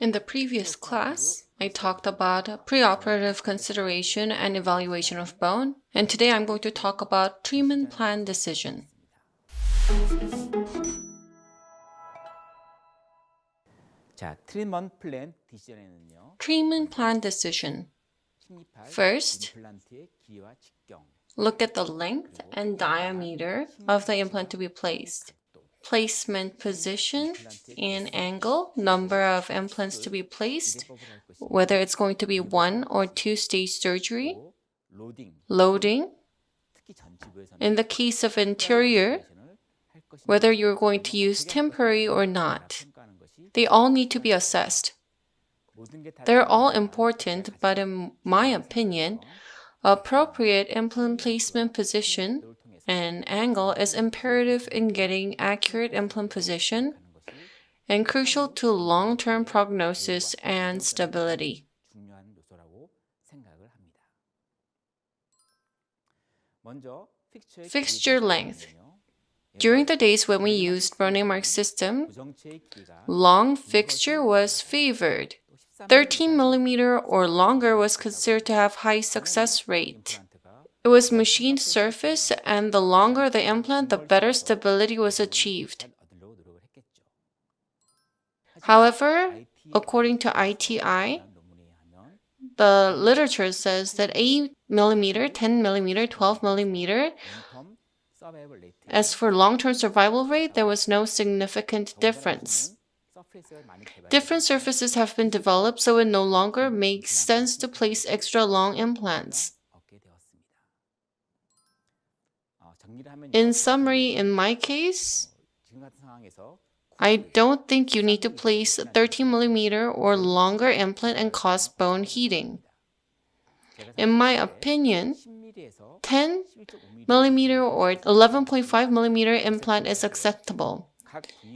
In the previous class, I talked about preoperative consideration and evaluation of bone, and today I'm going to talk about treatment plan decision. Treatment plan decision. First, look at the length and diameter of the implant to be placed. Placement position and angle, number of implants to be placed, whether it's going to be 1 or 2-stage surgery, loading. In the case of interior, whether you're going to use temporary or not. They all need to be assessed. They're all important, but in my opinion, appropriate implant placement position and angle is imperative in getting accurate implant position and crucial to long-term prognosis and stability. Fixture length. During the days when we used Bone-Mark system, long fixture was favored. 13 mm or longer was considered to have high success rate. It was machined surface, and the longer the implant, the better stability was achieved. However, according to ITI, the literature says that 8 mm, 10 mm, 12 mm, as for long-term survival rate, there was no significant difference. Different surfaces have been developed, so it no longer makes sense to place extra long implants. In summary, in my case, I don't think you need to place a 13 mm or longer implant and cause bone heating. In my opinion, 10 mm or 11.5 mm implant is acceptable.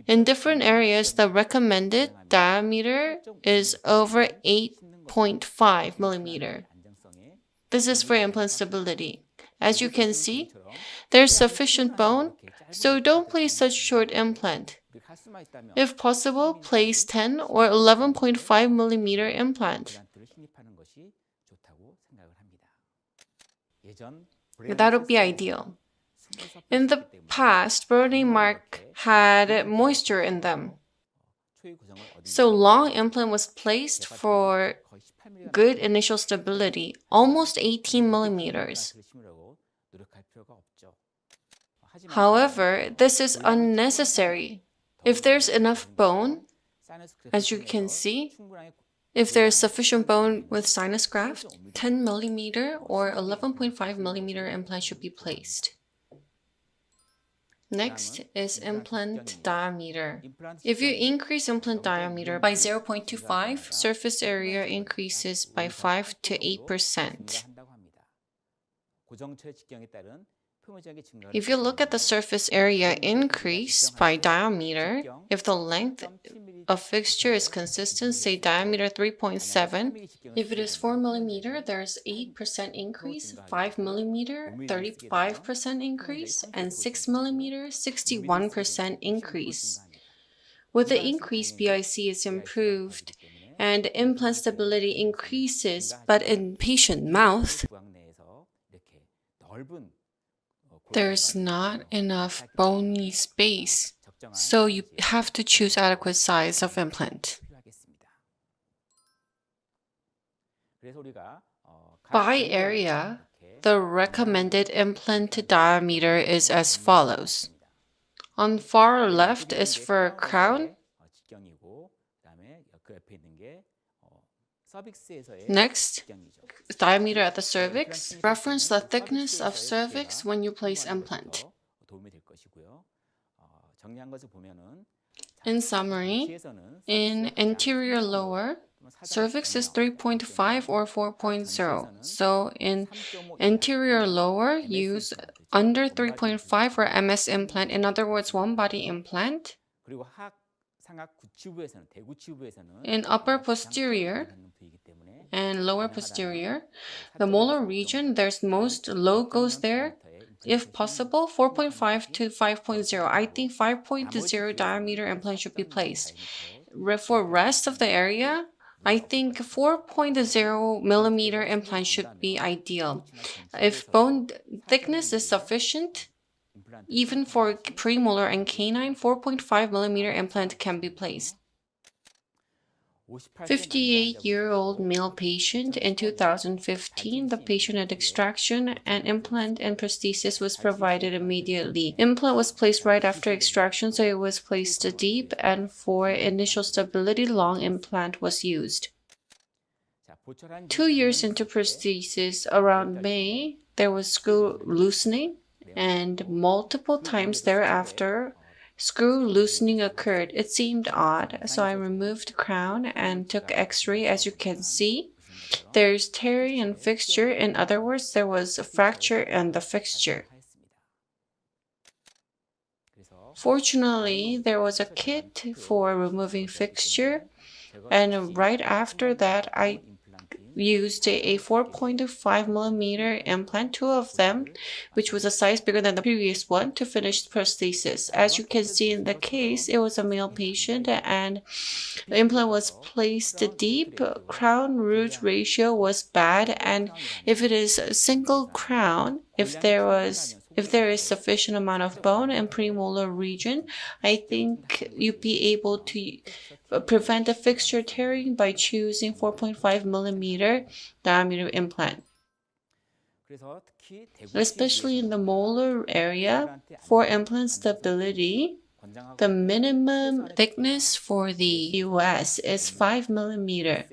In different areas, the recommended diameter is over 8.5 mm. This is for implant stability. As you can see, there's sufficient bone, so don't place such short implant. If possible, place 10 or 11.5 mm implant. That would be ideal. In the past, Bone-Mark had moisture in them. So long implant was placed for good initial stability, almost 18 mm. However, this is unnecessary. If there's enough bone, as you can see, if there is sufficient bone with sinus graft, 10 mm or 11.5 mm implant should be placed. Next is implant diameter. If you increase implant diameter by 0.25, surface area increases by 5 to 8%. If you look at the surface area increase by diameter, if the length of fixture is consistent, say diameter 3.7, if it is 4 mm, there's 8% increase, 5 mm, 35% increase, and 6 mm, 61% increase. With the increase, BIC is improved and implant stability increases, but in patient mouth, there's not enough bony space, so you have to choose adequate size of implant. By area, the recommended implant diameter is as follows. On far left is for crown. Next, diameter at the cervix. Reference the thickness of cervix when you place implant. In summary, in anterior lower, cervix is 3.5 or 4.0. So in anterior lower, use under 3.5 or MS implant, in other words, one body implant. In upper posterior and lower posterior, the molar region, there's most logos there. If possible, 4.5 to 5.0. I think 5.0 diameter implant should be placed. for rest of the area, I think 4.0 millimeter implant should be ideal. If bone thickness is sufficient, even for premolar and canine, 4.5 millimeter implant can be placed. 58-year-old male patient. In 2015, the patient had extraction and implant and prosthesis was provided immediately. Implant was placed right after extraction, so it was placed deep, and for initial stability, long implant was used. 2 years into prosthesis, around May, there was screw loosening, and multiple times thereafter, screw loosening occurred. It seemed odd, so I removed crown and took x-ray. As you can see, there's tearing in fixture. In other words, there was a fracture in the fixture. Fortunately, there was a kit for removing fixture, and right after that, I used a 4.5 millimeter implant, 2 of them, which was a size bigger than the previous one, to finish the prosthesis. As you can see in the case, it was a male patient and the implant was placed deep. Crown root ratio was bad, and if it is a single crown, if there is sufficient amount of bone in premolar region, I think you'd be able to prevent the fixture tearing by choosing 4.5 millimeter diameter implant. Especially in the molar area, for implant stability, the minimum thickness for the US is 5 millimeter.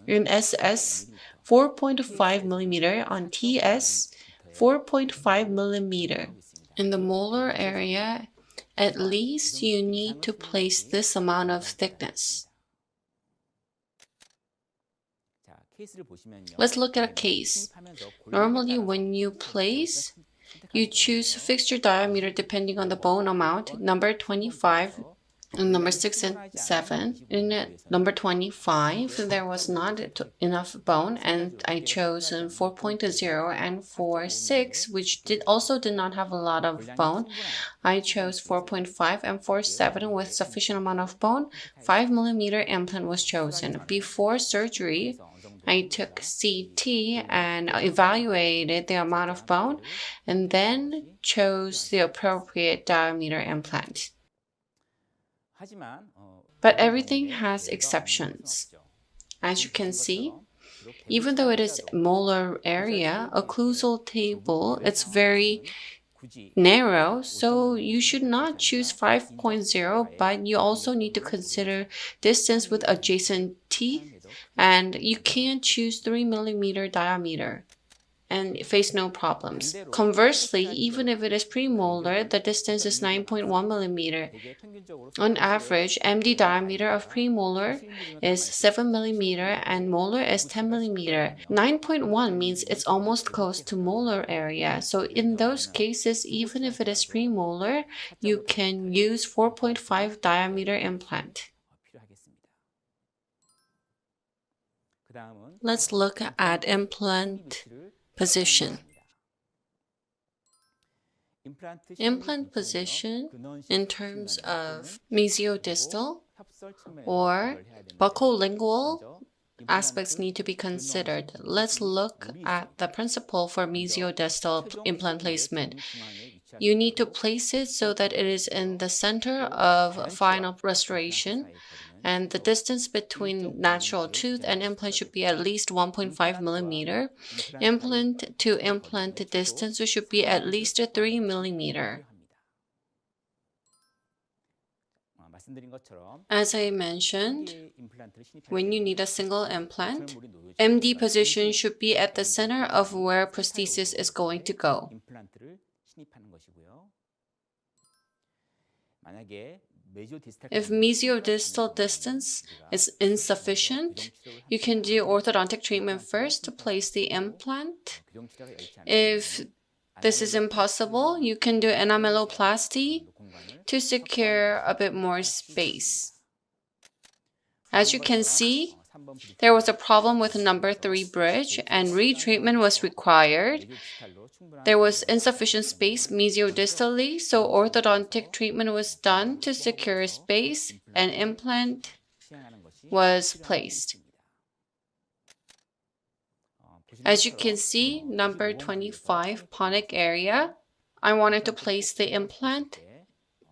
In SS, 4.5 millimeter. On TS, 4.5 millimeter. In the molar area, at least you need to place this amount of thickness. Let's look at a case. Normally, when you place, you choose fixture diameter depending on the bone amount, number 25, and number 6 and 7. In number 25, there was not enough bone, and I chose 4.0, and for 6, which also did not have a lot of bone, I chose 4.5, and for 7, with sufficient amount of bone, 5 millimeter implant was chosen. Before surgery, I took CT and evaluated the amount of bone, and then chose the appropriate diameter implant. But everything has exceptions. As you can see, even though it is molar area, occlusal table, it's very narrow, so you should not choose 5.0, but you also need to consider distance with adjacent teeth, and you can choose 3 millimeter diameter and face no problems. Conversely, even if it is premolar, the distance is 9.1 millimeter. On average, MD diameter of premolar is 7 millimeter and molar is 10 millimeter. 9.1 means it's almost close to molar area. So in those cases, even if it is premolar, you can use 4.5 diameter implant. Let's look at implant position. Implant position in terms of mesiodistal or buccolingual aspects need to be considered. Let's look at the principle for mesiodistal implant placement. You need to place it so that it is in the center of final restoration, and the distance between natural tooth and implant should be at least 1.5 millimeter. Implant to implant distance should be at least 3 millimeter. As I mentioned, when you need a single implant, MD position should be at the center of where prosthesis is going to go. If mesiodistal distance is insufficient, you can do orthodontic treatment first to place the implant. If this is impossible, you can do enameloplasty to secure a bit more space. As you can see, there was a problem with number 3 bridge and retreatment was required. There was insufficient space mesiodistally, so orthodontic treatment was done to secure space and implant was placed. As you can see, number 25, ponic area, I wanted to place the implant,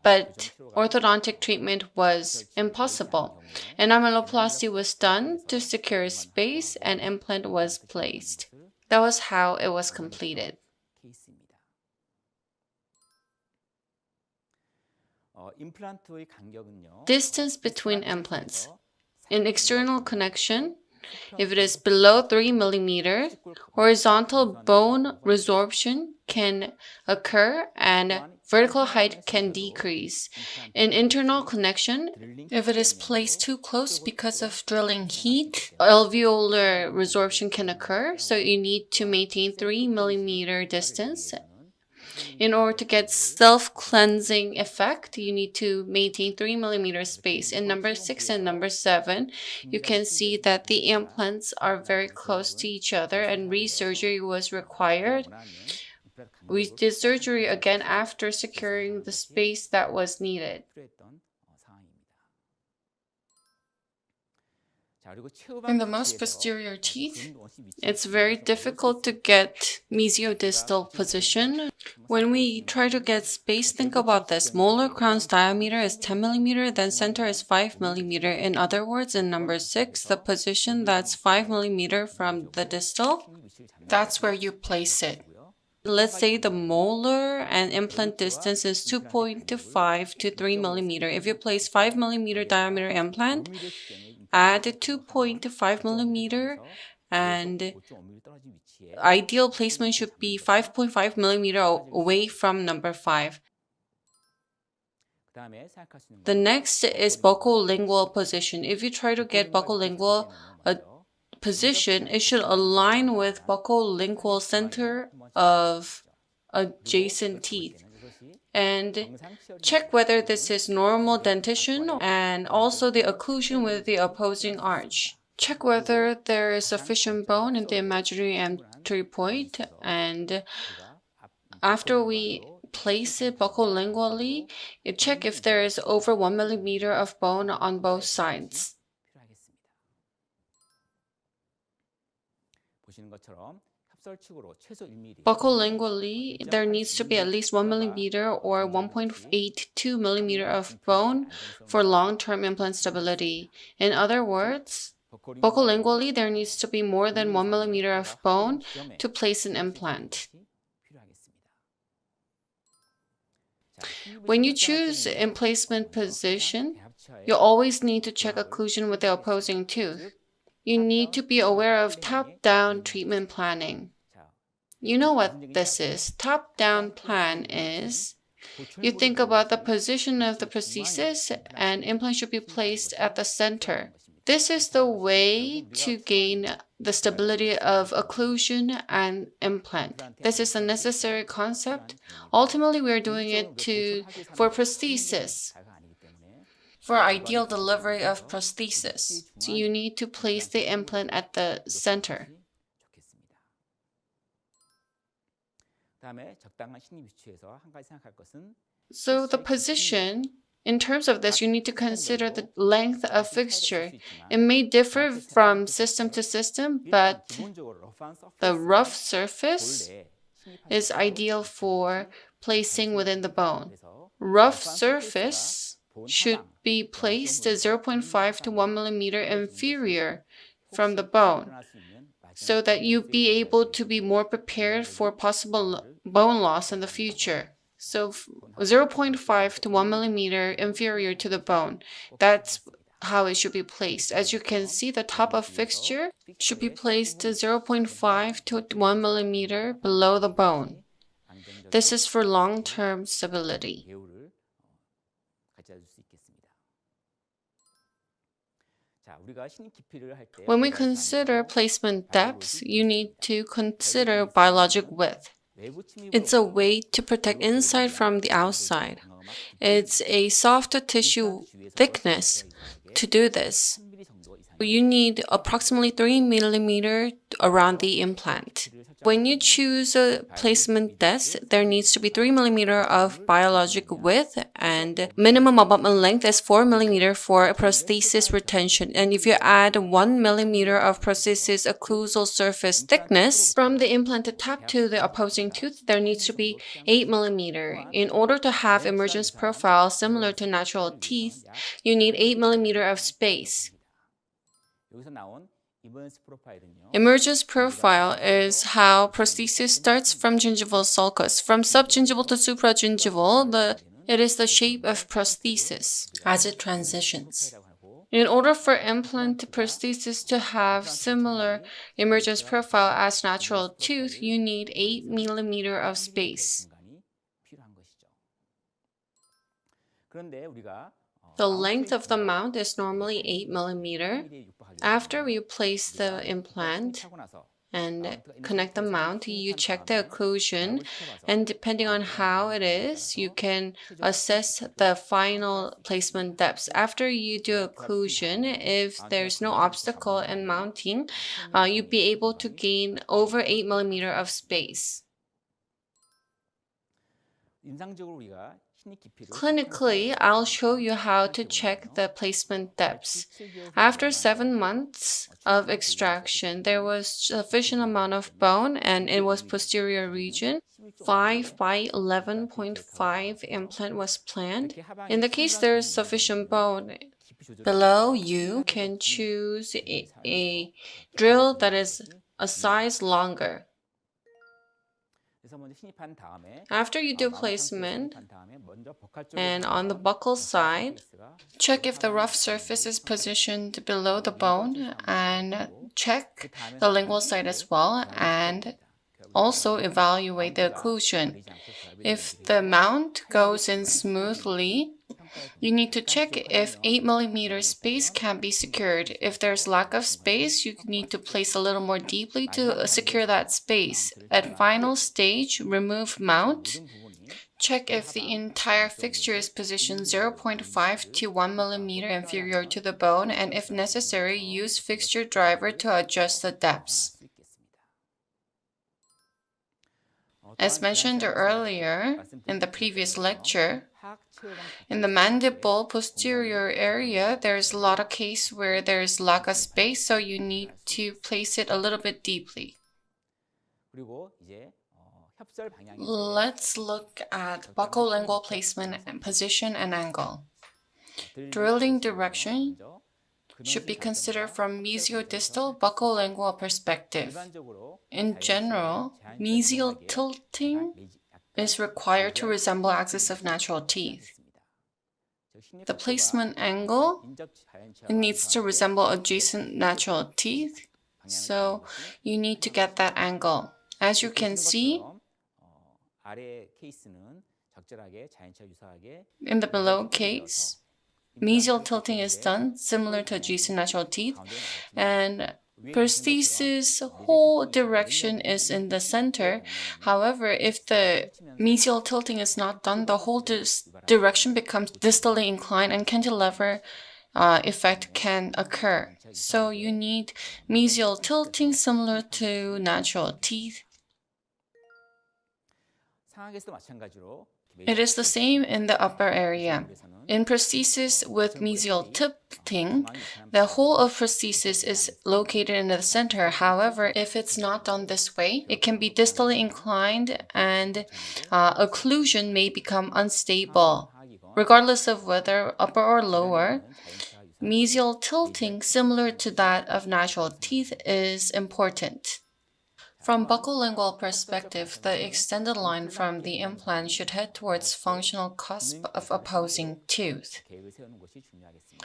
but orthodontic treatment was impossible. Enamelloplasty was done to secure space and implant was placed. That was how it was completed. Distance between implants. In external connection, if it is below 3 mm, horizontal bone resorption can occur and vertical height can decrease. In internal connection, if it is placed too close because of drilling heat, alveolar resorption can occur, so you need to maintain 3 mm distance. In order to get self-cleansing effect, you need to maintain 3 mm space. In number 6 and number 7, you can see that the implants are very close to each other and resurgery was required. We did surgery again after securing the space that was needed. In the most posterior teeth, it's very difficult to get mesiodistal position. When we try to get space, think about this. Molar crown's diameter is 10 mm, then center is 5 mm. In other words, in number 6, the position that's 5 mm from the distal, that's where you place it. Let's say the molar and implant distance is 2.5 to 3 mm. If you place 5 mm diameter implant, add 2.5 mm, and ideal placement should be 5.5 mm away from number 5. The next is buccolingual position. If you try to get buccolingual position, it should align with buccolingual center of adjacent teeth. And check whether this is normal dentition and also the occlusion with the opposing arch. Check whether there is sufficient bone in the imaginary entry point, and after we place it buccolingually, you check if there is over 1 mm of bone on both sides. Buccolingually, there needs to be at least 1 mm or 1.82 mm of bone for long-term implant stability. In other words, buccolingually, there needs to be more than 1 mm of bone to place an implant. When you choose emplacement position, you always need to check occlusion with the opposing tooth. You need to be aware of top-down treatment planning. You know what this is. Top-down plan is, you think about the position of the prosthesis and implant should be placed at the center. This is the way to gain the stability of occlusion and implant. This is a necessary concept. Ultimately, we are doing it for prosthesis. For ideal delivery of prosthesis, so you need to place the implant at the center. So the position, in terms of this, you need to consider the length of fixture. It may differ from system to system, but the rough surface is ideal for placing within the bone. Rough surface should be placed 0.5 to 1 mm inferior from the bone, so that you be able to be more prepared for possible bone loss in the future. So 0.5 to 1 mm inferior to the bone. That's how it should be placed. As you can see, the top of fixture should be placed 0.5 to 1 mm below the bone. This is for long-term stability. When we consider placement depth, you need to consider biologic width. It's a way to protect inside from the outside. It's a soft tissue thickness to do this. You need approximately 3 millimeter around the implant. When you choose a placement depth, there needs to be 3 millimeter of biologic width, and minimum abutment length is 4 millimeter for prosthesis retention. And if you add 1 millimeter of prosthesis occlusal surface thickness from the implanted tap to the opposing tooth, there needs to be 8 millimeter. In order to have emergence profile similar to natural teeth, you need 8 millimeter of space. Emergence profile is how prosthesis starts from gingival sulcus. From subgingival to supragingival, it is the shape of prosthesis as it transitions. In order for implant prosthesis to have similar emergence profile as natural tooth, you need 8 millimeter of space. The length of the mount is normally 8 millimeter. After we place the implant and connect the mount, you check the occlusion, and depending on how it is, you can assess the final placement depth. After you do occlusion, if there's no obstacle in mounting, you'll be able to gain over 8 millimeter of space. Clinically, I'll show you how to check the placement depths. After 7 months of extraction, there was sufficient amount of bone and it was posterior region. 5 by 11.5 implant was planned. In the case there is sufficient bone, below you can choose a drill that is a size longer. After you do placement, and on the buccal side, check if the rough surface is positioned below the bone, and check the lingual side as well, and also evaluate the occlusion. If the mount goes in smoothly, you need to check if 8 millimeter space can be secured. If there's lack of space, you need to place a little more deeply to secure that space. At final stage, remove mount. Check if the entire fixture is positioned 0.5 to 1 millimeter inferior to the bone, and if necessary, use fixture driver to adjust the depths. As mentioned earlier in the previous lecture, in the mandible posterior area, there's a lot of cases where there's lack of space, so you need to place it a little bit deeply. Let's look at buccolingual placement and position and angle. Drilling direction should be considered from mesiodistal buccolingual perspective. In general, mesial tilting is required to resemble axis of natural teeth. The placement angle needs to resemble adjacent natural teeth, so you need to get that angle. As you can see, in the below case, mesial tilting is done similar to adjacent natural teeth, and prosthesis whole direction is in the center. However, if the mesial tilting is not done, the whole direction becomes distally inclined and cantilever effect can occur. So you need mesial tilting similar to natural teeth. It is the same in the upper area. In prosthesis with mesial tilting, the whole of prosthesis is located in the center. However, if it's not done this way, it can be distally inclined and occlusion may become unstable. Regardless of whether upper or lower, mesial tilting similar to that of natural teeth is important. From buccolingual perspective, the extended line from the implant should head towards functional cusp of opposing tooth.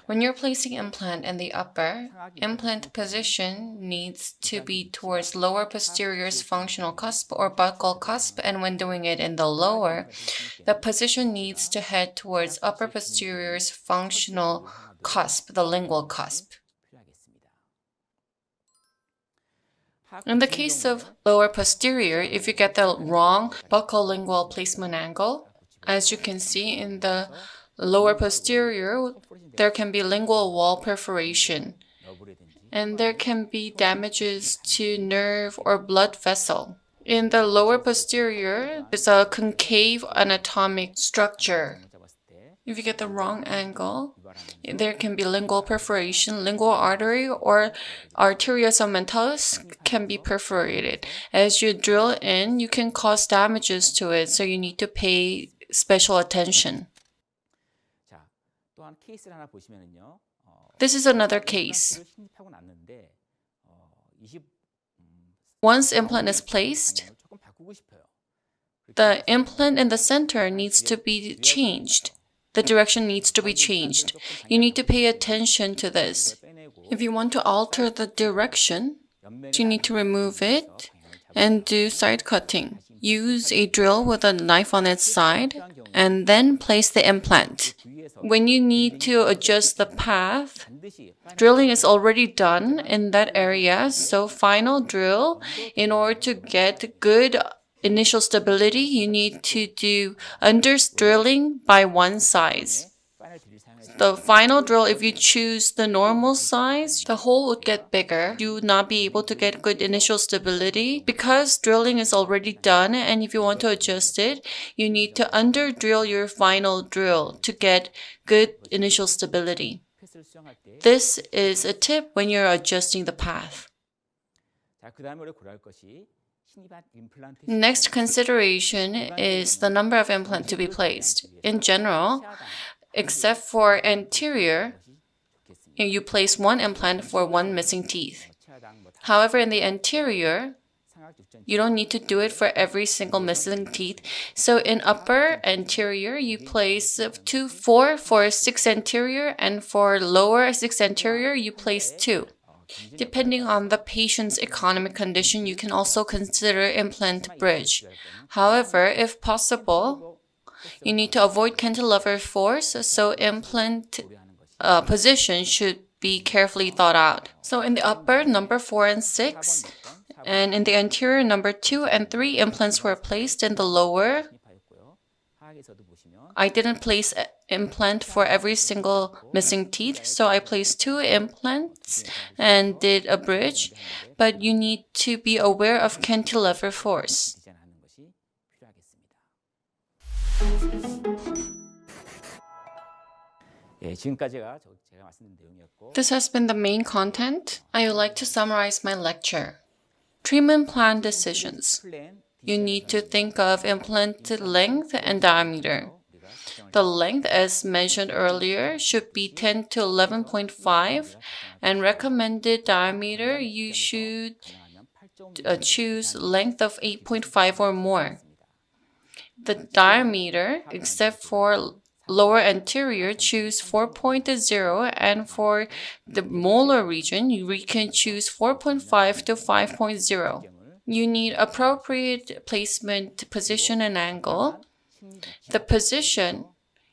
When you're placing implant in the upper, implant position needs to be towards lower posterior's functional cusp or buccal cusp, and when doing it in the lower, the position needs to head towards upper posterior's functional cusp, the lingual cusp. In the case of lower posterior, if you get the wrong buccolingual placement angle, as you can see in the lower posterior, there can be lingual wall perforation. and there can be damages to nerve or blood vessel. In the lower posterior, there's a concave anatomic structure. If you get the wrong angle, there can be lingual perforation, lingual artery, or arteria segmentalis can be perforated. As you drill in, you can cause damages to it, so you need to pay special attention. This is another case. Once implant is placed, the implant in the center needs to be changed. The direction needs to be changed. You need to pay attention to this. If you want to alter the direction, you need to remove it and do side cutting. Use a drill with a knife on its side and then place the implant. When you need to adjust the path, drilling is already done in that area, so final drill, in order to get good initial stability, you need to do under drilling by one size. The final drill, if you choose the normal size, the hole would get bigger. You would not be able to get good initial stability because drilling is already done, and if you want to adjust it, you need to under drill your final drill to get good initial stability. This is a tip when you're adjusting the path. Next consideration is the number of implants to be placed. In general, except for anterior, you place one implant for one missing teeth. However, in the anterior, you don't need to do it for every single missing teeth. So in upper anterior, you place 4 for 6 anterior, and for lower 6 anterior, you place 2. Depending on the patient's economic condition, you can also consider implant bridge. However, if possible, you need to avoid cantilever force, so implant position should be carefully thought out. So in the upper, number 4 and 6, and in the anterior, number 2 and 3 implants were placed. In the lower, I didn't place an implant for every single missing teeth, so I placed 2 implants and did a bridge, but you need to be aware of cantilever force. This has been the main content. I would like to summarize my lecture. Treatment plan decisions. You need to think of implant length and diameter. The length, as mentioned earlier, should be 10 to 11.5, and recommended diameter, you should choose length of 8.5 or more. The diameter, except for lower anterior, choose 4.0, and for the molar region, you can choose 4.5 to 5.0. You need appropriate placement, position, and angle. The position,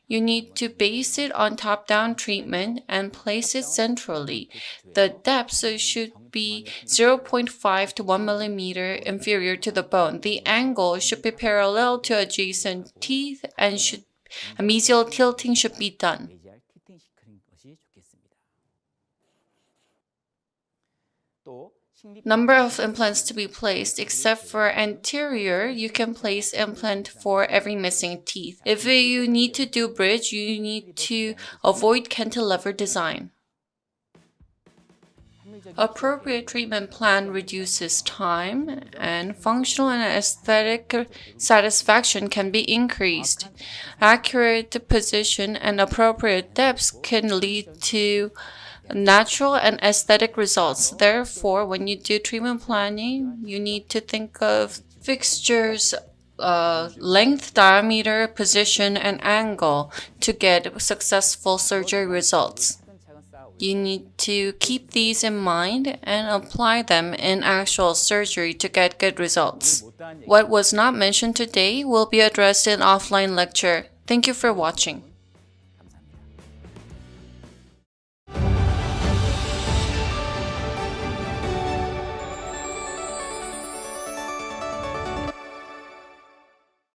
you need to base it on top-down treatment and place it centrally. The depth should be 0.5 to 1 millimeter inferior to the bone. The angle should be parallel to adjacent teeth, and a mesial tilting should be done. Number of implants to be placed. Except for anterior, you can place implant for every missing teeth. If you need to do bridge, you need to avoid cantilever design. Appropriate treatment plan reduces time, and functional and aesthetic satisfaction can be increased. Accurate position and appropriate depths can lead to natural and aesthetic results. Therefore, when you do treatment planning, you need to think of fixtures, length, diameter, position, and angle to get successful surgery results. You need to keep these in mind and apply them in actual surgery to get good results. What was not mentioned today will be addressed in offline lecture. Thank you for watching.